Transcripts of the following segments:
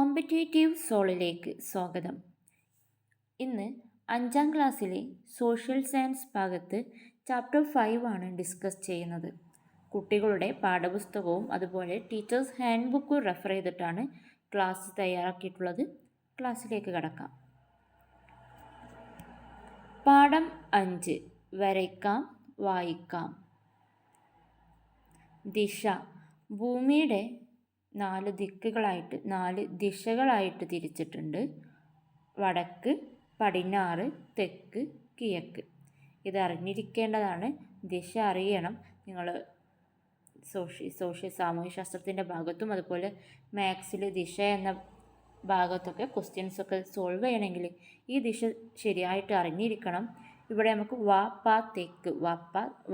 Competitive സോളിലേക്ക് സ്വാഗതം. ഇന്ന് 5ാം ക്ലാസ്സിലെ സോഷ്യൽ സയൻസ് ഭാഗത്ത് ചാപ്റ്റർ 5 ആണ് ഡിസ്കസ് ചെയ്യുന്നത്. കുട്ടികളുടെ പാഠപുസ്തകവും അതുപോലെ ടീച്ചേഴ്സ് ഹാൻഡ് ബുക്കും റെഫർ ചെയ്തിട്ടാണ് ക്ലാസ് തയ്യാറാക്കിയിട്ടുള്ളത്. ക്ലാസ്സിലേക്ക് കടക്കാം. പാഠം 5 വരയ്ക്കാം വായിക്കാം. ദിശ. ഭൂമിയുടെ 4 ദിക്കുകളായിട്ട് 4 ദിശകളായിട്ട് തിരിച്ചിട്ടുണ്ട്. വടക്ക്, പടിഞ്ഞാറ്, തെക്ക്, കിഴക്ക്. ഇത് അറിഞ്ഞിരിക്കേണ്ടതാണ്. ദിശ അറിയണം. നിങ്ങൾ സാമൂഹ്യശാസ്ത്രത്തിൻ്റെ ഭാഗത്തും അതുപോലെ മാത്സിൽ ദിശ എന്ന ഭാഗത്തൊക്കെ ക്വസ്റ്റ്യൻസൊക്കെ സോൾവ് ചെയ്യണമെങ്കിൽ ഈ ദിശ ശരിയായിട്ട് അറിഞ്ഞിരിക്കണം. ഇവിടെ നമുക്ക് വാപ്പ തെക്ക്,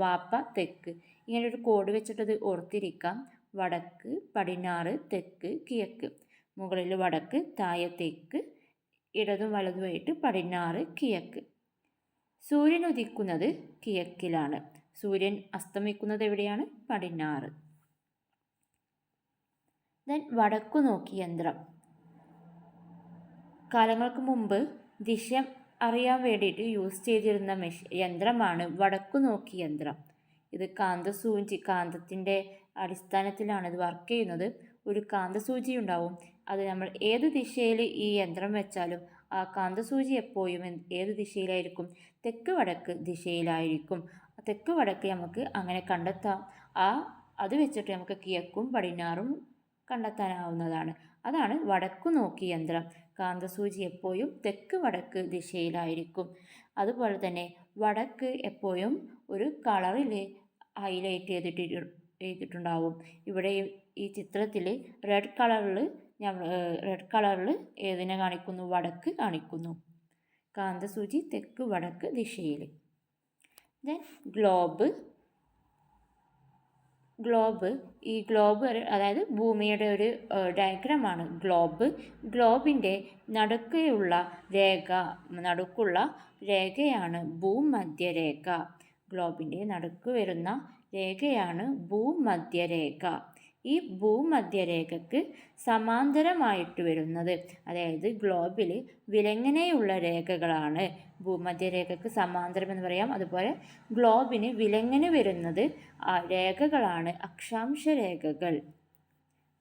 വാപ്പ തെക്ക് ഇങ്ങനൊരു കോഡ് വെച്ചിട്ടത് ഓർത്തിരിക്കാം. വടക്ക്, പടിഞ്ഞാറ്, തെക്ക്, കിഴക്ക്. മുകളിൽ വടക്ക്, താഴെ തെക്ക്, ഇടതും വലതുമായിട്ട് പടിഞ്ഞാറ്, കിഴക്ക്. സൂര്യൻ ഉദിക്കുന്നത് കിഴക്കിലാണ്. സൂര്യൻ അസ്തമിക്കുന്നത് എവിടെയാണ്? പടിഞ്ഞാറ്. ദെൻ വടക്കു നോക്കി യന്ത്രം. കാലങ്ങൾക്ക് മുമ്പ് ദിശ അറിയാൻ വേണ്ടിയിട്ട് യൂസ് ചെയ്തിരുന്ന യന്ത്രമാണ് വടക്കു നോക്കി യന്ത്രം. ഇത് കാന്തത്തിൻ്റെ അടിസ്ഥാനത്തിലാണ് ഇത് വർക്ക് ചെയ്യുന്നത്. ഒരു കാന്തസൂചി ഉണ്ടാവും. അത് നമ്മൾ ഏത് ദിശയിൽ ഈ യന്ത്രം വെച്ചാലും ആ കാന്തസൂചി എപ്പോഴും ഏത് ദിശയിലായിരിക്കും? തെക്ക് വടക്ക് ദിശയിലായിരിക്കും. തെക്ക് വടക്ക് നമുക്ക് അങ്ങനെ കണ്ടെത്താം. അത് വെച്ചിട്ട് നമുക്ക് കിഴക്കും പടിഞ്ഞാറും കണ്ടെത്താനാവുന്നതാണ്. അതാണ് വടക്കു നോക്കി യന്ത്രം. കാന്തസൂചി എപ്പോഴും തെക്ക് വടക്ക് ദിശയിലായിരിക്കും. അതുപോലെ തന്നെ വടക്ക് എപ്പോഴും ഒരു കളറിൽ ഹൈലൈറ്റ് ചെയ്തിട്ടുണ്ടാവും. ഇവിടെ ഈ ചിത്രത്തിൽ റെഡ് കളറിൽ ഏതിനെ കാണിക്കുന്നു? വടക്ക് കാണിക്കുന്നു. കാന്തസൂചി തെക്ക് വടക്ക് ദിശയിൽ. Then globe. ഈ ഗ്ലോബ് അതായത് ഭൂമിയുടെ ഒരു ഡയഗ്രമാണ് ഗ്ലോബ്. ഗ്ലോബിൻ്റെ നടുക്കുള്ള രേഖയാണ് ഭൂമധ്യരേഖ. ഗ്ലോബിൻ്റെ നടുക്ക് വരുന്ന രേഖയാണ് ഭൂമധ്യരേഖ. ഈ ഭൂമധ്യരേഖയ്ക്ക് സമാന്തരമായിട്ട് വരുന്നത്, അതായത് ഗ്ലോബിൽ വിലങ്ങനെയുള്ള രേഖകളാണ് ഭൂമധ്യരേഖയ്ക്ക് സമാന്തരം എന്ന് പറയാം. അതുപോലെ ഗ്ലോബിന് വിലങ്ങനെ വരുന്നത് രേഖകളാണ് അക്ഷാംശ രേഖകൾ.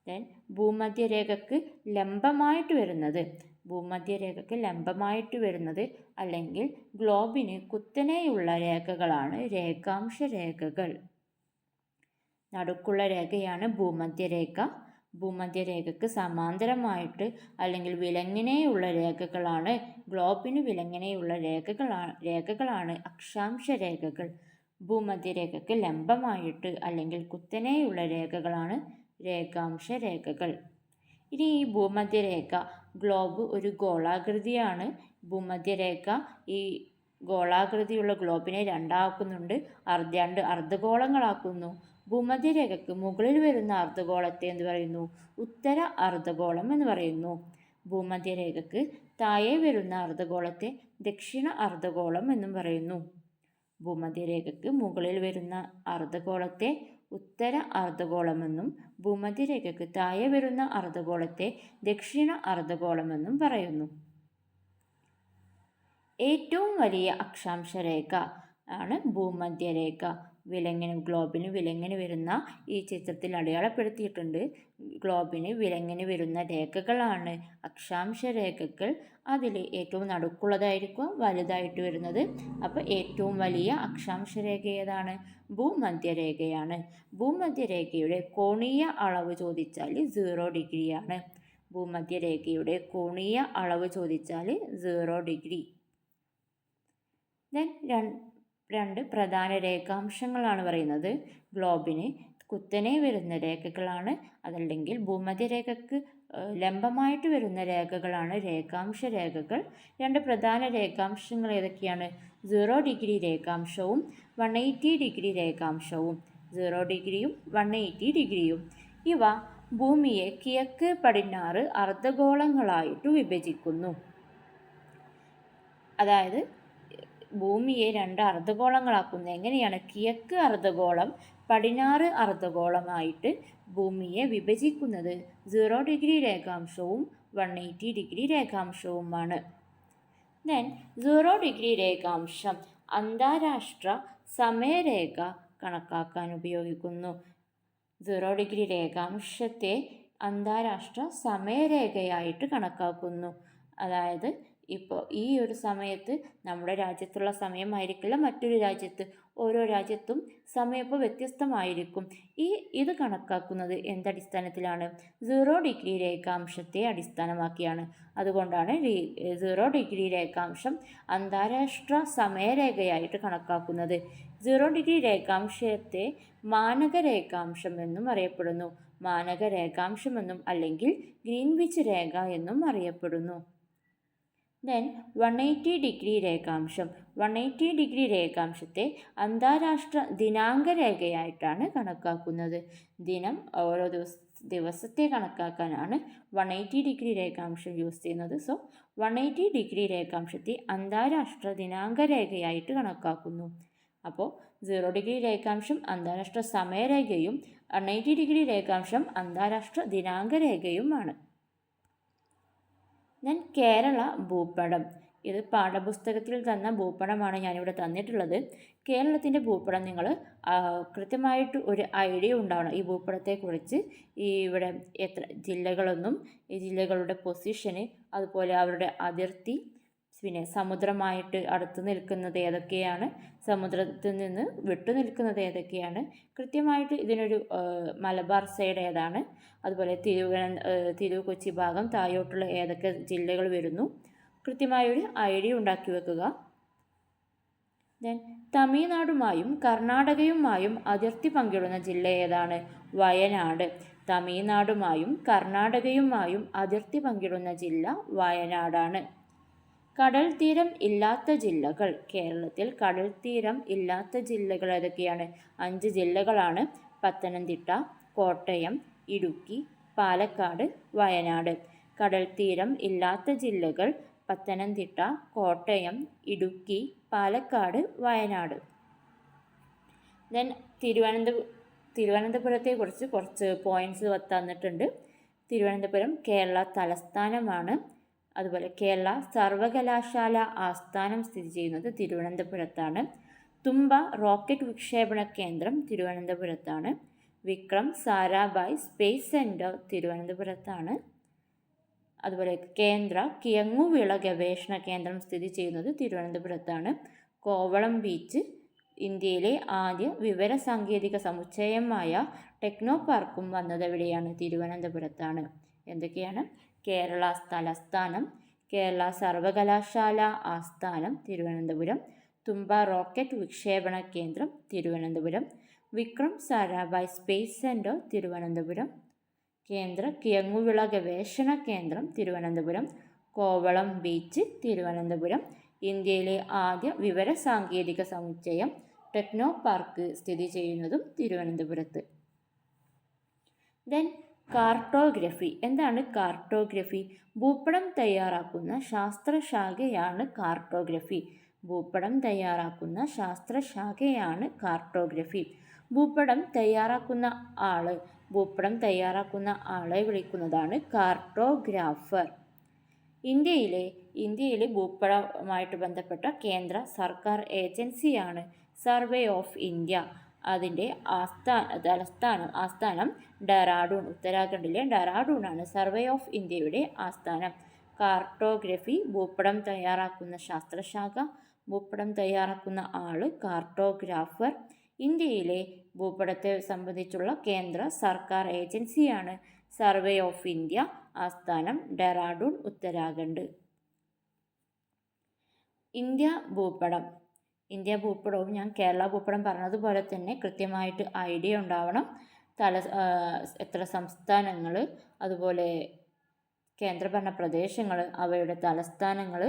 ദെൻ ഭൂമധ്യരേഖയ്ക്ക് ലംബമായിട്ട് വരുന്നത് അല്ലെങ്കിൽ ഗ്ലോബിന് കുത്തനെയുള്ള രേഖകളാണ് രേഖാംശ രേഖകൾ. നടുക്കുള്ള രേഖയാണ് ഭൂമധ്യരേഖ. ഭൂമധ്യരേഖയ്ക്ക് സമാന്തരമായിട്ട് അല്ലെങ്കിൽ വിലങ്ങനെയുള്ള രേഖകളാണ്, ഗ്ലോബിന് വിലങ്ങനെയുള്ള രേഖകളാണ് അക്ഷാംശ രേഖകൾ. ഭൂമധ്യരേഖയ്ക്ക് ലംബമായിട്ട് അല്ലെങ്കിൽ കുത്തനെയുള്ള രേഖകളാണ് രേഖാംശ രേഖകൾ. ഇനി ഈ ഭൂമധ്യരേഖ, ഗ്ലോബ് ഒരു ഗോളാകൃതിയാണ്. ഭൂമധ്യരേഖ ഈ ഗോളാകൃതിയുള്ള ഗ്ലോബിനെ രണ്ടാക്കുന്നുണ്ട്, രണ്ട് അർദ്ധഗോളങ്ങളാക്കുന്നു. ഭൂമധ്യരേഖയ്ക്ക് മുകളിൽ വരുന്ന അർദ്ധഗോളത്തെ എന്ത് പറയുന്നു? ഉത്തര അർദ്ധഗോളം എന്ന് പറയുന്നു. ഭൂമധ്യരേഖയ്ക്ക് താഴെ വരുന്ന അർദ്ധഗോളത്തെ ദക്ഷിണ അർദ്ധഗോളം എന്നും പറയുന്നു. ഭൂമധ്യരേഖയ്ക്ക് മുകളിൽ വരുന്ന അർദ്ധഗോളത്തെ ഉത്തര അർദ്ധഗോളമെന്നും ഭൂമധ്യരേഖയ്ക്ക് താഴെ വരുന്ന അർദ്ധഗോളത്തെ ദക്ഷിണ അർദ്ധഗോളമെന്നും പറയുന്നു. ഏറ്റവും വലിയ അക്ഷാംശ രേഖ ആണ് ഭൂമധ്യരേഖ. ഗ്ലോബിന് വിലങ്ങനെ വരുന്ന ഈ ചിത്രത്തിൽ അടയാളപ്പെടുത്തിയിട്ടുണ്ട്. ഗ്ലോബിന് വിലങ്ങനെ വരുന്ന രേഖകളാണ് അക്ഷാംശ രേഖകൾ. അതിൽ ഏറ്റവും നടുക്കുള്ളതായിരിക്കും വലുതായിട്ട് വരുന്നത്. അപ്പോൾ ഏറ്റവും വലിയ അക്ഷാംശ രേഖ ഏതാണ്? ഭൂമധ്യരേഖയാണ്. ഭൂമധ്യരേഖയുടെ കോണീയ അളവ് ചോദിച്ചാൽ 0 ഡിഗ്രിയാണ്. ഭൂമധ്യരേഖയുടെ കോണീയ അളവ് ചോദിച്ചാൽ 0 ഡിഗ്രി. ദെൻ രണ്ട് പ്രധാന രേഖാംശങ്ങളാണ് പറയുന്നത്. ഗ്ലോബിന് കുത്തനെ വരുന്ന രേഖകളാണ്, അതല്ലെങ്കിൽ ഭൂമധ്യരേഖയ്ക്ക് ലംബമായിട്ട് വരുന്ന രേഖകളാണ് രേഖാംശ രേഖകൾ. രണ്ട് പ്രധാന രേഖാംശങ്ങൾ ഏതൊക്കെയാണ്? 0 ഡിഗ്രി രേഖാംശവും 180 ഡിഗ്രി രേഖാംശവും. 0 ഡിഗ്രിയും 180 ഡിഗ്രിയും. ഇവ ഭൂമിയെ കിഴക്ക് പടിഞ്ഞാറ് അർദ്ധഗോളങ്ങളായിട്ട് വിഭജിക്കുന്നു. അതായത് ഭൂമിയെ 2 അർദ്ധഗോളങ്ങളാക്കുന്നത്. എങ്ങനെയാണ്? കിഴക്ക് അർദ്ധഗോളം, പടിഞ്ഞാറ് അർദ്ധഗോളമായിട്ട് ഭൂമിയെ വിഭജിക്കുന്നത് 0 ഡിഗ്രി രേഖാംശവും 180 ഡിഗ്രി രേഖാംശവുമാണ്. ദെൻ 0 ഡിഗ്രി രേഖാംശം അന്താരാഷ്ട്ര സമയരേഖ കണക്കാക്കാൻ ഉപയോഗിക്കുന്നു. 0 ഡിഗ്രി രേഖാംശത്തെ അന്താരാഷ്ട്ര സമയരേഖയായിട്ട് കണക്കാക്കുന്നു. അതായത് ഇപ്പോൾ ഈ ഒരു സമയത്ത് നമ്മുടെ രാജ്യത്തുള്ള സമയമായിരിക്കില്ല മറ്റൊരു രാജ്യത്ത്. ഓരോ രാജ്യത്തും സമയം ഇപ്പോൾ വ്യത്യസ്തമായിരിക്കും. ഇത് കണക്കാക്കുന്നത് എന്തടിസ്ഥാനത്തിലാണ്? 0 ഡിഗ്രി രേഖാംശത്തെ അടിസ്ഥാനമാക്കിയാണ്. അതുകൊണ്ടാണ് 0 ഡിഗ്രി രേഖാംശം അന്താരാഷ്ട്ര സമയരേഖയായിട്ട് കണക്കാക്കുന്നത്. 0 ഡിഗ്രി രേഖാംശത്തെ മാനക രേഖാംശം എന്നും അറിയപ്പെടുന്നു. മാനക രേഖാംശമെന്നും അല്ലെങ്കിൽ ഗ്രീൻവിച്ച് രേഖ എന്നും അറിയപ്പെടുന്നു. ദെൻ 180 ഡിഗ്രി രേഖാംശം. 180 ഡിഗ്രി രേഖാംശത്തെ അന്താരാഷ്ട്ര ദിനാങ്ക രേഖയായിട്ടാണ് കണക്കാക്കുന്നത്. ദിനം ഓരോ ദിവസത്തെ കണക്കാക്കാനാണ് 180 ഡിഗ്രി രേഖാംശം യൂസ് ചെയ്യുന്നത്. സോ 180 ഡിഗ്രി രേഖാംശത്തെ അന്താരാഷ്ട്ര ദിനാങ്ക രേഖയായിട്ട് കണക്കാക്കുന്നു. അപ്പോൾ 0 ഡിഗ്രി രേഖാംശം അന്താരാഷ്ട്ര സമയരേഖയും 180 ഡിഗ്രി രേഖാംശം അന്താരാഷ്ട്ര ദിനാങ്ക രേഖയുമാണ്. ദെൻ കേരള ഭൂപടം. ഇത് പാഠപുസ്തകത്തിൽ തന്ന ഭൂപടമാണ് ഞാനിവിടെ തന്നിട്ടുള്ളത്. കേരളത്തിൻ്റെ ഭൂപടം നിങ്ങൾ കൃത്യമായിട്ട് ഒരു ഐഡിയ ഉണ്ടാവണം ഈ ഭൂപടത്തെക്കുറിച്ച്. ഇവിടെ എത്ര ജില്ലകളെന്നും ഈ ജില്ലകളുടെ പൊസിഷന്, അതുപോലെ അവരുടെ അതിർത്തി, പിന്നെ സമുദ്രമായിട്ട് അടുത്ത് നിൽക്കുന്നത് ഏതൊക്കെയാണ്, സമുദ്രത്തിൽ നിന്ന് വിട്ടു നിൽക്കുന്നത് ഏതൊക്കെയാണ്, കൃത്യമായിട്ട് ഇതിനൊരു മലബാർ സൈഡ് ഏതാണ്, അതുപോലെ തിരുവ് കൊച്ചി ഭാഗം താഴോട്ടുള്ള ഏതൊക്കെ ജില്ലകൾ വരുന്നു, കൃത്യമായൊരു ഐഡിയ ഉണ്ടാക്കി വെക്കുക. ദെൻ തമിഴ്നാടുമായും കർണാടകയുമായും അതിർത്തി പങ്കിടുന്ന ജില്ല ഏതാണ്? വയനാട്. തമിഴ്നാടുമായും കർണാടകയുമായും അതിർത്തി പങ്കിടുന്ന ജില്ല വയനാടാണ്. കടൽ തീരം ഇല്ലാത്ത ജില്ലകൾ. കേരളത്തിൽ കടൽ തീരം ഇല്ലാത്ത ജില്ലകൾ ഏതൊക്കെയാണ്? 5 ജില്ലകളാണ്. പത്തനംതിട്ട, കോട്ടയം, ഇടുക്കി, പാലക്കാട്, വയനാട്. കടൽ തീരം ഇല്ലാത്ത ജില്ലകൾ പത്തനംതിട്ട, കോട്ടയം, ഇടുക്കി, പാലക്കാട്, വയനാട്. ദെൻ തിരുവനന്തപുരത്തെക്കുറിച്ച് കുറച്ച് പോയിൻറ്റ്സ് തന്നിട്ടുണ്ട്. തിരുവനന്തപുരം കേരള തലസ്ഥാനമാണ്. അതുപോലെ കേരള സർവകലാശാല ആസ്ഥാനം സ്ഥിതി ചെയ്യുന്നത് തിരുവനന്തപുരത്താണ്. തുമ്പ റോക്കറ്റ് വിക്ഷേപണ കേന്ദ്രം തിരുവനന്തപുരത്താണ്. വിക്രം സാരാഭായ് സ്പേസ് സെൻറ്റർ തിരുവനന്തപുരത്താണ്. അതുപോലെ കേന്ദ്ര കിഴങ്ങുവിള ഗവേഷണ കേന്ദ്രം സ്ഥിതി ചെയ്യുന്നത് തിരുവനന്തപുരത്താണ്. കോവളം ബീച്ച്, ഇന്ത്യയിലെ ആദ്യ വിവരസാങ്കേതിക സമുച്ചയമായ ടെക്നോ പാർക്കും വന്നത് എവിടെയാണ്? തിരുവനന്തപുരത്താണ്. എന്തൊക്കെയാണ്? കേരള തലസ്ഥാനം, കേരള സർവകലാശാല ആസ്ഥാനം തിരുവനന്തപുരം, തുമ്പ റോക്കറ്റ് വിക്ഷേപണ കേന്ദ്രം തിരുവനന്തപുരം, വിക്രം സാരാഭായ് സ്പേസ് സെൻറ്റർ തിരുവനന്തപുരം, കേന്ദ്ര കിഴങ്ങുവിള ഗവേഷണ കേന്ദ്രം തിരുവനന്തപുരം, കോവളം ബീച്ച് തിരുവനന്തപുരം, ഇന്ത്യയിലെ ആദ്യ വിവരസാങ്കേതിക സമുച്ചയം ടെക്നോ പാർക്ക് സ്ഥിതി ചെയ്യുന്നതും തിരുവനന്തപുരത്ത്. Then cartography. എന്താണ് കാർട്ടോഗ്രഫി? ഭൂപടം തയ്യാറാക്കുന്ന ശാസ്ത്രശാഖയാണ് കാർട്ടോഗ്രഫി. ഭൂപടം തയ്യാറാക്കുന്ന ശാസ്ത്രശാഖയാണ് കാർട്ടോഗ്രഫി. ഭൂപടം തയ്യാറാക്കുന്ന ആളെ വിളിക്കുന്നതാണ് കാർട്ടോഗ്രാഫർ. ഇന്ത്യയിലെ ഭൂപടവുമായിട്ട് ബന്ധപ്പെട്ട കേന്ദ്ര സർക്കാർ ഏജൻസിയാണ് സർവേ ഓഫ് ഇന്ത്യ. അതിൻ്റെ ആസ്ഥാനം ഡെറാഡൂൺ, ഉത്തരാഖണ്ഡിലെ ഡെറാഡൂണാണ് സർവേ ഓഫ് ഇന്ത്യയുടെ ആസ്ഥാനം. കാർട്ടോഗ്രഫി ഭൂപടം തയ്യാറാക്കുന്ന ശാസ്ത്രശാഖ, ഭൂപടം തയ്യാറാക്കുന്ന ആൾ കാർട്ടോഗ്രാഫർ. ഇന്ത്യയിലെ ഭൂപടത്തെ സംബന്ധിച്ചുള്ള കേന്ദ്ര സർക്കാർ ഏജൻസിയാണ് സർവേ ഓഫ് ഇന്ത്യ, ആസ്ഥാനം ഡെറാഡൂൺ, ഉത്തരാഖണ്ഡ്. ഇന്ത്യ ഭൂപടവും ഞാൻ കേരള ഭൂപടം പറഞ്ഞതുപോലെ തന്നെ കൃത്യമായിട്ട് ഐഡിയ ഉണ്ടാവണം. എത്ര സംസ്ഥാനങ്ങൾ, അതുപോലെ കേന്ദ്രഭരണ പ്രദേശങ്ങൾ, അവയുടെ തലസ്ഥാനങ്ങൾ,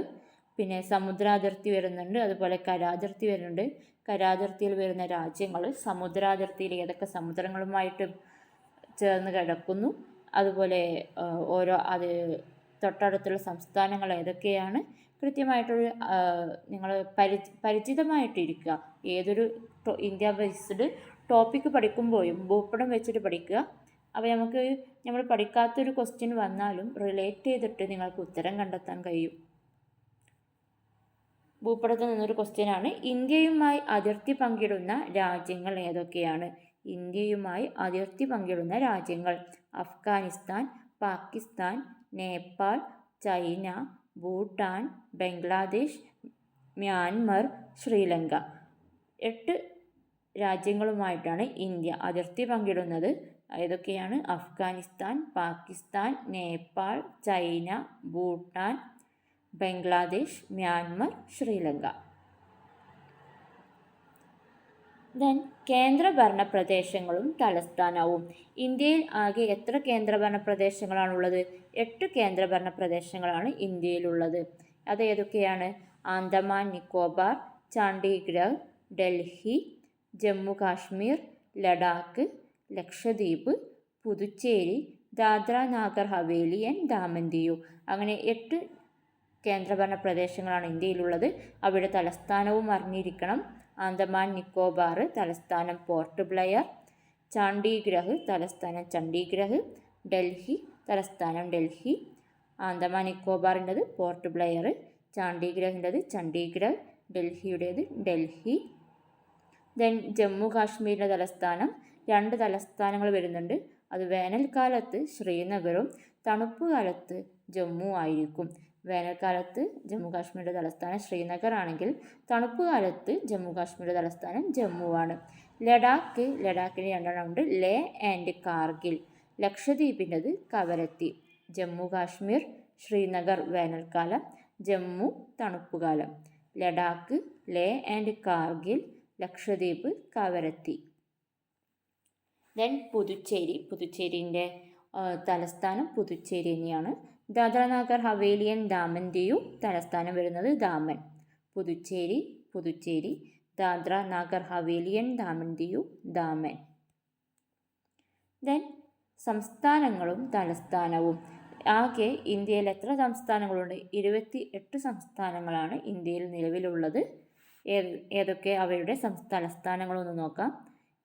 പിന്നെ സമുദ്രാതിർത്തി വരുന്നുണ്ട്, അതുപോലെ കരാതിർത്തി വരുന്നുണ്ട്. കരാതിർത്തിയിൽ വരുന്ന രാജ്യങ്ങൾ, സമുദ്രാതിർത്തിയിൽ ഏതൊക്കെ സമുദ്രങ്ങളുമായിട്ട് ചേർന്ന് കിടക്കുന്നു, അതുപോലെ തൊട്ടടുത്തുള്ള സംസ്ഥാനങ്ങൾ ഏതൊക്കെയാണ്, കൃത്യമായിട്ടൊരു നിങ്ങൾ പരിചിതമായിട്ടിരിക്കുക. ഏതൊരു ഇന്ത്യ ബേസ്ഡ് ടോപ്പിക്ക് പഠിക്കുമ്പോഴും ഭൂപടം വെച്ചിട്ട് പഠിക്കുക. അപ്പോൾ നമുക്ക് നമ്മൾ പഠിക്കാത്തൊരു ക്വസ്റ്റ്യൻ വന്നാലും റിലേറ്റ് ചെയ്തിട്ട് നിങ്ങൾക്ക് ഉത്തരം കണ്ടെത്താൻ കഴിയും. ഭൂപടത്തിൽ നിന്നൊരു ക്വസ്റ്റ്യനാണ്, ഇന്ത്യയുമായി അതിർത്തി പങ്കിടുന്ന രാജ്യങ്ങൾ ഏതൊക്കെയാണ്? ഇന്ത്യയുമായി അതിർത്തി പങ്കിടുന്ന രാജ്യങ്ങൾ: അഫ്ഗാനിസ്ഥാൻ, പാകിസ്ഥാൻ, നേപ്പാൾ, ചൈന, ഭൂട്ടാൻ, ബംഗ്ലാദേശ്, മ്യാൻമർ, ശ്രീലങ്ക. 8 രാജ്യങ്ങളുമായിട്ടാണ് ഇന്ത്യ അതിർത്തി പങ്കിടുന്നത്. ഏതൊക്കെയാണ്? Afghanistan, Pakistan, Nepal, China, Bhutan, Bangladesh, Myanmar, Sri Lanka. Then കേന്ദ്രഭരണ പ്രദേശങ്ങളും തലസ്ഥാനവും. ഇന്ത്യയിൽ ആകെ എത്ര കേന്ദ്രഭരണ പ്രദേശങ്ങളാണുള്ളത്? 8 കേന്ദ്രഭരണ പ്രദേശങ്ങളാണ് ഇന്ത്യയിലുള്ളത്. അത് ഏതൊക്കെയാണ്? ആൻഡമാൻ നിക്കോബാർ, ചണ്ഡീഗഡ്, ഡൽഹി, ജമ്മു കാശ്മീർ, ലഡാക്ക്, ലക്ഷദ്വീപ്, പുതുച്ചേരി, ദാദ്ര നാഗർ ഹവേലി ആൻഡ് ദാമൻ ദിയു. അങ്ങനെ 8 കേന്ദ്രഭരണ പ്രദേശങ്ങളാണ് ഇന്ത്യയിലുള്ളത്. അവയുടെ തലസ്ഥാനവും അറിഞ്ഞിരിക്കണം. ആൻഡമാൻ നിക്കോബാർ തലസ്ഥാനം പോർട്ട് ബ്ലെയർ, ചണ്ഡീഗഡ് തലസ്ഥാനം ചണ്ഡീഗഡ്, ഡൽഹി തലസ്ഥാനം ഡൽഹി. ആൻഡമാൻ നിക്കോബാറിൻ്റെത് പോർട്ട് ബ്ലെയർ, ചണ്ഡീഗഡിൻ്റെത് ചണ്ഡീഗഡ്, ഡൽഹിയുടേത് ഡൽഹി. ദെൻ ജമ്മു കാശ്മീരിൻ്റെ തലസ്ഥാനം 2 തലസ്ഥാനങ്ങൾ വരുന്നുണ്ട്. അത് വേനൽക്കാലത്ത് ശ്രീനഗറും തണുപ്പ് കാലത്ത് ജമ്മു ആയിരിക്കും. വേനൽക്കാലത്ത് ജമ്മു കാശ്മീരിൻ്റെ തലസ്ഥാനം ശ്രീനഗർ ആണെങ്കിൽ തണുപ്പ് കാലത്ത് ജമ്മു കാശ്മീരിൻ്റെ തലസ്ഥാനം ജമ്മുവാണ്. ലഡാക്കിന് 2 ഉണ്ട്, ലേ ആൻഡ് കാർഗിൽ. ലക്ഷദ്വീപിൻ്റെത് കവരത്തി. ജമ്മു കാശ്മീർ, ശ്രീനഗർ വേനൽക്കാലം, ജമ്മു തണുപ്പുകാലം. ലഡാക്ക്, ലേ ആൻഡ് കാർഗിൽ, ലക്ഷദ്വീപ്, കവരത്തി. ദെൻ പുതുച്ചേരിൻ്റെ തലസ്ഥാനം പുതുച്ചേരി തന്നെയാണ്. ദാദ്ര നാഗർ ഹവേലി ആൻഡ് ദാമൻ ദിയു തലസ്ഥാനം വരുന്നത് ദാമൻ. പുതുച്ചേരി, ദാദ്ര നാഗർ ഹവേലി ആൻഡ് ദാമൻ ദിയു ദാമൻ. ദെൻ സംസ്ഥാനങ്ങളും തലസ്ഥാനവും. ആകെ ഇന്ത്യയിൽ എത്ര സംസ്ഥാനങ്ങളുണ്ട്? 28 സംസ്ഥാനങ്ങളാണ് ഇന്ത്യയിൽ നിലവിലുള്ളത്. ഏതൊക്കെ അവയുടെ തലസ്ഥാനങ്ങളൊന്ന് നോക്കാം.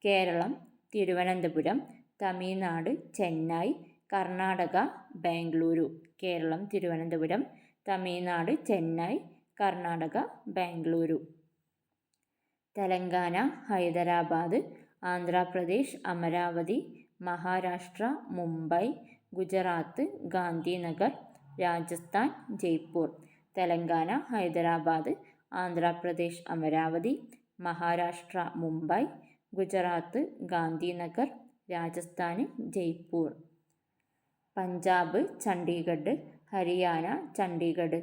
കേരളം തിരുവനന്തപുരം, തമിഴ്നാട് ചെന്നൈ, കർണാടക ബാംഗ്ലൂരു. കേരളം തിരുവനന്തപുരം, തമിഴ്നാട് ചെന്നൈ, കർണാടക ബാംഗ്ലൂരു. തെലങ്കാന ഹൈദരാബാദ്, ആന്ധ്രാപ്രദേശ് അമരാവതി, മഹാരാഷ്ട്ര മുംബൈ, ഗുജറാത്ത് ഗാന്ധിനഗർ, രാജസ്ഥാൻ ജയ്പൂർ. തെലങ്കാന ഹൈദരാബാദ്, ആന്ധ്രാപ്രദേശ് അമരാവതി, മഹാരാഷ്ട്ര മുംബൈ, ഗുജറാത്ത് ഗാന്ധിനഗർ, രാജസ്ഥാൻ ജയ്പൂർ. പഞ്ചാബ് ചണ്ഡീഗഡ്, ഹരിയാന ചണ്ഡീഗഡ്.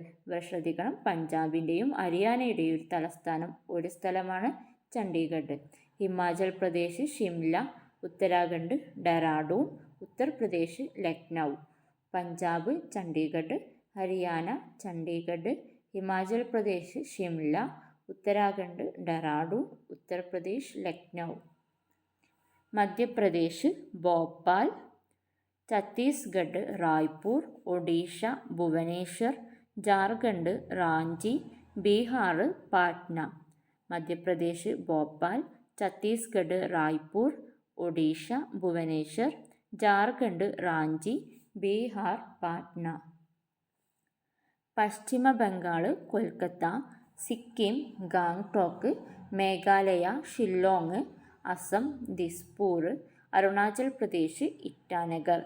ശ്രദ്ധിക്കണം, പഞ്ചാബിൻ്റെയും ഹരിയാനയുടെയും ഒരു തലസ്ഥാനം ഒരു സ്ഥലമാണ് ചണ്ഡീഗഡ്. ഹിമാചൽ പ്രദേശ് ഷിംല, ഉത്തരാഖണ്ഡ് ഡെറാഡൂൺ, ഉത്തർപ്രദേശ് ലക്നൗ. പഞ്ചാബ് ചണ്ഡീഗഡ്, ഹരിയാന ചണ്ഡീഗഡ്, ഹിമാചൽ പ്രദേശ് ഷിംല, ഉത്തരാഖണ്ഡ് ഡെറാഡൂൺ, ഉത്തർപ്രദേശ് ലക്നൗ. മധ്യപ്രദേശ് ഭോപ്പാൽ, ഛത്തീസ്ഗഡ് റായ്പൂർ, ഒഡീഷ ഭുവനേശ്വർ, ജാർഖണ്ഡ് റാഞ്ചി, ബീഹാർ പാട്ന. മധ്യപ്രദേശ് ഭോപ്പാൽ, ഛത്തീസ്ഗഡ് റായ്പൂർ, ഒഡീഷ ഭുവനേശ്വർ, ജാർഖണ്ഡ് റാഞ്ചി, ബീഹാർ പാട്ന. പശ്ചിമ ബംഗാൾ കൊൽക്കത്ത, സിക്കിം ഗാംഗ്ടോക്ക്, മേഘാലയ ഷില്ലോങ്, അസം ദിസ്പൂർ, അരുണാചൽ പ്രദേശ് ഇറ്റാനഗർ.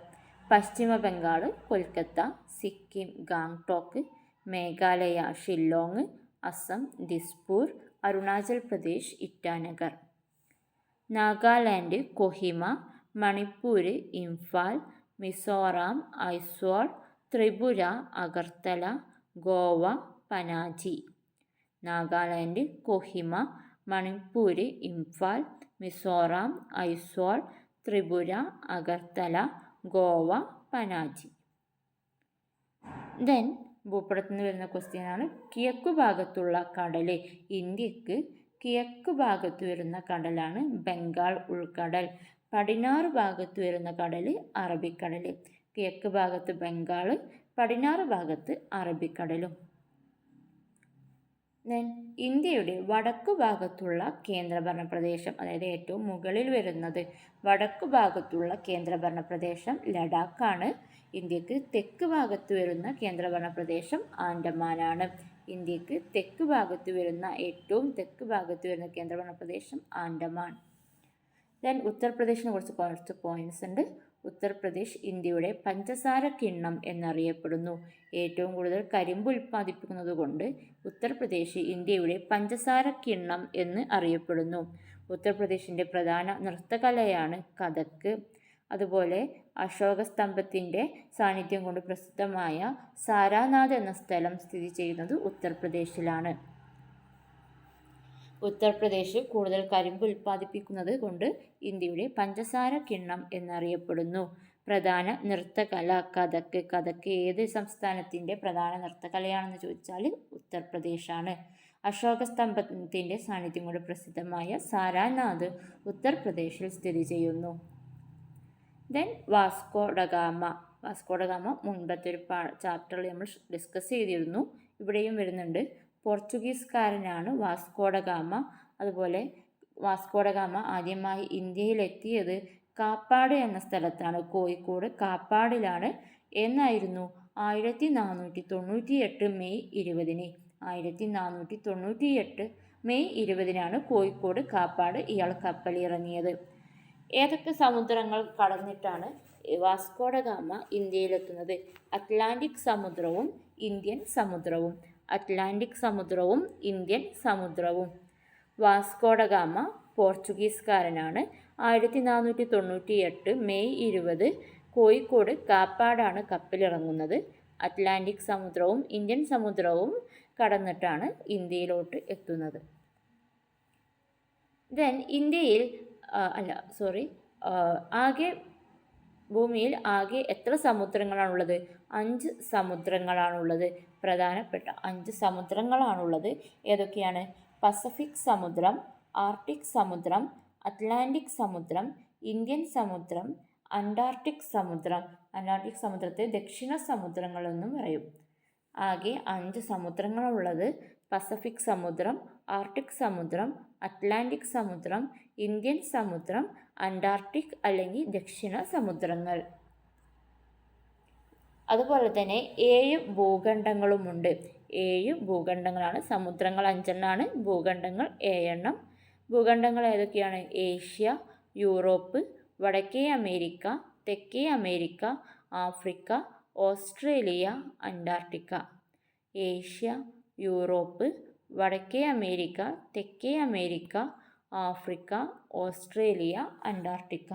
പശ്ചിമ ബംഗാൾ കൊൽക്കത്ത, സിക്കിം ഗാംഗ്ടോക്ക്, മേഘാലയ ഷില്ലോങ്, അസം ദിസ്പൂർ, അരുണാചൽ പ്രദേശ് ഇറ്റാനഗർ. നാഗാലാൻഡ് കൊഹിമ, മണിപ്പൂർ ഇംഫാൽ, മിസോറാം ഐസ്വാൾ, ത്രിപുര അഗർത്തല, ഗോവ പനാജി. നാഗാലാൻഡ് കൊഹിമ, മണിപ്പൂർ ഇംഫാൽ, മിസോറാം ഐസ്വാൾ, ത്രിപുര അഗർത്തല, ഗോവ പനാജി. ദെൻ ഭൂപടത്തിൽ നിന്ന് വരുന്ന ക്വസ്റ്റ്യനാണ്, കിഴക്കു ഭാഗത്തുള്ള കടൽ. ഇന്ത്യക്ക് കിഴക്ക് ഭാഗത്ത് വരുന്ന കടലാണ് ബംഗാൾ ഉൾക്കടൽ. പടിഞ്ഞാറ് ഭാഗത്ത് വരുന്ന കടൽ അറബിക്കടൽ. കിഴക്ക് ഭാഗത്ത് ബംഗാൾ, പടിഞ്ഞാറ് ഭാഗത്ത് അറബിക്കടലും. ദെൻ ഇന്ത്യയുടെ വടക്കു ഭാഗത്തുള്ള കേന്ദ്രഭരണ പ്രദേശം, അതായത് ഏറ്റവും മുകളിൽ വരുന്നത് വടക്കു ഭാഗത്തുള്ള കേന്ദ്രഭരണ പ്രദേശം ലഡാക്കാണ്. ഇന്ത്യക്ക് തെക്ക് ഭാഗത്ത് വരുന്ന കേന്ദ്രഭരണ പ്രദേശം ആൻഡമാനാണ്. ഇന്ത്യക്ക് തെക്ക് ഭാഗത്ത് വരുന്ന ഏറ്റവും തെക്ക് ഭാഗത്ത് വരുന്ന കേന്ദ്രഭരണ പ്രദേശം ആൻഡമാൻ. ദെൻ ഉത്തർപ്രദേശിനെ കുറിച്ച് കുറച്ച് പോയിന്റ്സ് ഉണ്ട്. ഉത്തർപ്രദേശ് ഇന്ത്യയുടെ പഞ്ചസാര കിണ്ണം എന്നറിയപ്പെടുന്നു. ഏറ്റവും കൂടുതൽ കരിമ്പ് ഉൽപ്പാദിപ്പിക്കുന്നത് കൊണ്ട് ഉത്തർപ്രദേശ് ഇന്ത്യയുടെ പഞ്ചസാര കിണ്ണം എന്ന് അറിയപ്പെടുന്നു. ഉത്തർപ്രദേശിൻ്റെ പ്രധാന നൃത്തകലയാണ് കഥക്. അതുപോലെ അശോക സ്തംഭത്തിൻ്റെ സാന്നിധ്യം കൊണ്ട് പ്രസിദ്ധമായ സാരാനാഥ് എന്ന സ്ഥലം സ്ഥിതി ചെയ്യുന്നത് ഉത്തർപ്രദേശിലാണ്. ഉത്തർപ്രദേശ് കൂടുതൽ കരിമ്പ് ഉൽപ്പാദിപ്പിക്കുന്നത് കൊണ്ട് ഇന്ത്യയുടെ പഞ്ചസാര കിണ്ണം എന്നറിയപ്പെടുന്നു. പ്രധാന നൃത്തകല കഥക്. കഥക് ഏത് സംസ്ഥാനത്തിൻ്റെ പ്രധാന നൃത്തകലയാണെന്ന് ചോദിച്ചാൽ ഉത്തർപ്രദേശാണ്. അശോക സ്തംഭത്തിൻ്റെ സാന്നിധ്യം കൊണ്ട് പ്രസിദ്ധമായ സാരാനാഥ് ഉത്തർപ്രദേശിൽ സ്ഥിതി ചെയ്യുന്നു. Then Vasco da Gama. വാസ്കോഡഗാമ മുൻപത്തെ ഒരു ചാപ്റ്ററിൽ നമ്മൾ ഡിസ്കസ് ചെയ്തിരുന്നു. ഇവിടെയും വരുന്നുണ്ട്. പോർച്ചുഗീസുകാരനാണ് വാസ്കോഡഗാമ. അതുപോലെ വാസ്കോഡഗാമ ആദ്യമായി ഇന്ത്യയിലെത്തിയത് കാപ്പാട് എന്ന സ്ഥലത്താണ്, കോഴിക്കോട് കാപ്പാടിലാണ്. എന്നായിരുന്നു 1498 മെയ് 20-ന്. 1498 മെയ് 20-നാണ് കോഴിക്കോട് കാപ്പാട് ഇയാൾ കപ്പലിറങ്ങിയത്. ഏതൊക്കെ സമുദ്രങ്ങൾ കടന്നിട്ടാണ് വാസ്കോഡഗാമ ഇന്ത്യയിലെത്തുന്നത്? അറ്റ്ലാന്റിക് സമുദ്രവും ഇന്ത്യൻ സമുദ്രവും. അറ്റ്ലാന്റിക് സമുദ്രവും ഇന്ത്യൻ സമുദ്രവും. വാസ്കോഡഗാമ പോർച്ചുഗീസുകാരനാണ്. 1498 മെയ് 20 കോഴിക്കോട് കാപ്പാടാണ് കപ്പലിറങ്ങുന്നത്. അറ്റ്ലാന്റിക് സമുദ്രവും ഇന്ത്യൻ സമുദ്രവും കടന്നിട്ടാണ് ഇന്ത്യയിലോട്ട് എത്തുന്നത്. ദെൻ ഇന്ത്യയിൽ ഭൂമിയിൽ ആകെ എത്ര സമുദ്രങ്ങളാണുള്ളത്? 5 സമുദ്രങ്ങളാണുള്ളത്. പ്രധാനപ്പെട്ട 5 സമുദ്രങ്ങളാണുള്ളത്. ഏതൊക്കെയാണ്? പസഫിക് സമുദ്രം, ആർട്ടിക് സമുദ്രം, അറ്റ്ലാന്റിക് സമുദ്രം, ഇന്ത്യൻ സമുദ്രം, അന്റാർട്ടിക് സമുദ്രം. അന്റാർട്ടിക് സമുദ്രത്തെ ദക്ഷിണ സമുദ്രങ്ങൾ എന്നും പറയും. ആകെ 5 സമുദ്രങ്ങളുള്ളത്. പസഫിക് സമുദ്രം, ആർട്ടിക് സമുദ്രം, അറ്റ്ലാന്റിക് സമുദ്രം, ഇന്ത്യൻ സമുദ്രം, അന്റാർട്ടിക് അല്ലെങ്കിൽ ദക്ഷിണ സമുദ്രങ്ങൾ. അതുപോലെ തന്നെ 7 ഭൂഖണ്ഡങ്ങളുമുണ്ട്. 7 ഭൂഖണ്ഡങ്ങളാണ്. സമുദ്രങ്ങൾ 5 ഭൂഖണ്ഡങ്ങൾ 7. ഭൂഖണ്ഡങ്ങൾ ഏതൊക്കെയാണ്? ഏഷ്യ, യൂറോപ്പ്, വടക്കേ അമേരിക്ക, തെക്കേ America, Africa, Australia, Antarctica. Asia, Europe, വടക്കേ അമേരിക്ക, തെക്കേ അമേരിക്ക, ആഫ്രിക്ക, ഓസ്ട്രേലിയ, അന്റാർട്ടിക്ക.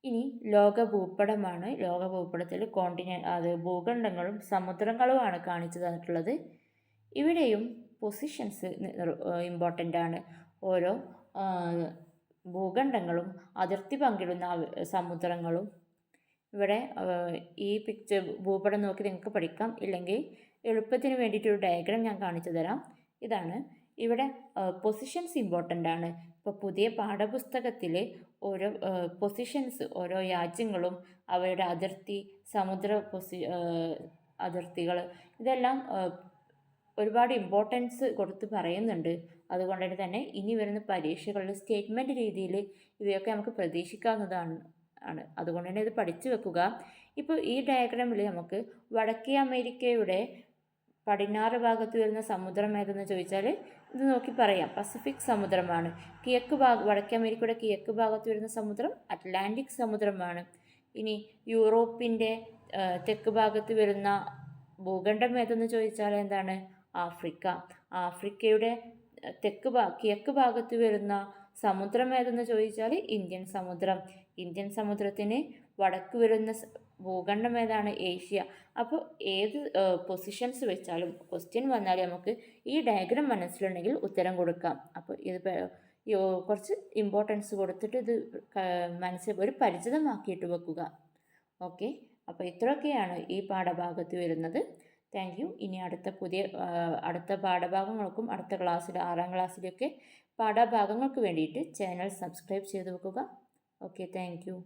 ഇനി ലോക ഭൂപടമാണ്. ലോക ഭൂപടത്തിൽ ഭൂഖണ്ഡങ്ങളും സമുദ്രങ്ങളുമാണ് കാണിച്ചു തന്നിട്ടുള്ളത്. ഇവിടെയും പൊസിഷൻസ് ഇമ്പോർട്ടൻ്റ് ആണ്. ഓരോ ഭൂഖണ്ഡങ്ങളും അതിർത്തി പങ്കിടുന്ന സമുദ്രങ്ങളും. ഇവിടെ ഈ ഭൂപടം നോക്കി നിങ്ങൾക്ക് പഠിക്കാം. ഇല്ലെങ്കിൽ എളുപ്പത്തിന് വേണ്ടിയിട്ടൊരു ഡയഗ്രാം ഞാൻ കാണിച്ചു തരാം. ഇതാണ്. ഇവിടെ പൊസിഷൻസ് ഇമ്പോർട്ടൻ്റ് ആണ്. ഇപ്പോൾ പുതിയ പാഠപുസ്തകത്തിൽ ഓരോ പൊസിഷൻസ്, ഓരോ രാജ്യങ്ങളും അവയുടെ അതിർത്തി, സമുദ്ര അതിർത്തികൾ, ഇതെല്ലാം ഒരുപാട് ഇമ്പോർട്ടൻസ് കൊടുത്ത് പറയുന്നുണ്ട്. അതുകൊണ്ട് തന്നെ ഇനി വരുന്ന പരീക്ഷകളിൽ സ്റ്റേറ്റ്മെൻറ്റ് രീതിയിൽ ഇവയൊക്കെ നമുക്ക് പ്രതീക്ഷിക്കാവുന്നതാണ്. അതുകൊണ്ട് തന്നെ ഇത് പഠിച്ചു വെക്കുക. ഇപ്പോൾ ഈ ഡയഗ്രാമിൽ നമുക്ക് വടക്കേ അമേരിക്കയുടെ പടിഞ്ഞാറ് ഭാഗത്ത് വരുന്ന സമുദ്രം ഏതെന്ന് ചോദിച്ചാൽ ഇത് നോക്കി പറയാം. പസഫിക് സമുദ്രമാണ്. വടക്കേ അമേരിക്കയുടെ കിഴക്ക് ഭാഗത്ത് വരുന്ന സമുദ്രം അറ്റ്ലാന്റിക് സമുദ്രമാണ്. ഇനി യൂറോപ്പിൻ്റെ തെക്ക് ഭാഗത്ത് വരുന്ന ഭൂഖണ്ഡം ഏതെന്ന് ചോദിച്ചാൽ എന്താണ്? ആഫ്രിക്ക. ആഫ്രിക്കയുടെ കിഴക്ക് ഭാഗത്ത് വരുന്ന സമുദ്രം ഏതെന്ന് ചോദിച്ചാൽ ഇന്ത്യൻ സമുദ്രം. ഇന്ത്യൻ സമുദ്രത്തിന് വടക്ക് വരുന്ന ഭൂഖണ്ഡം ഏതാണ്? ഏഷ്യ. അപ്പോൾ ഏത് പൊസിഷൻസ് വെച്ചാലും ക്വസ്റ്റ്യൻ വന്നാൽ നമുക്ക് ഈ ഡയഗ്രാം മനസ്സിലുണ്ടെങ്കിൽ ഉത്തരം കൊടുക്കാം. അപ്പോൾ ഇത് കുറച്ച് ഇമ്പോർട്ടൻസ് കൊടുത്തിട്ട് ഇത് ഒരു പരിചിതമാക്കിയിട്ട് വെക്കുക. ഓക്കെ, അപ്പോൾ ഇത്രയൊക്കെയാണ് ഈ പാഠഭാഗത്ത് വരുന്നത്. Thank you. ഇനി അടുത്ത പാഠഭാഗങ്ങൾക്കും അടുത്ത ക്ലാസ്സിൽ 6ാം ക്ലാസ്സിലൊക്കെ പാഠഭാഗങ്ങൾക്ക് വേണ്ടിയിട്ട് ചാനൽ സബ്സ്ക്രൈബ് ചെയ്ത് വെക്കുക. Okay, thank you.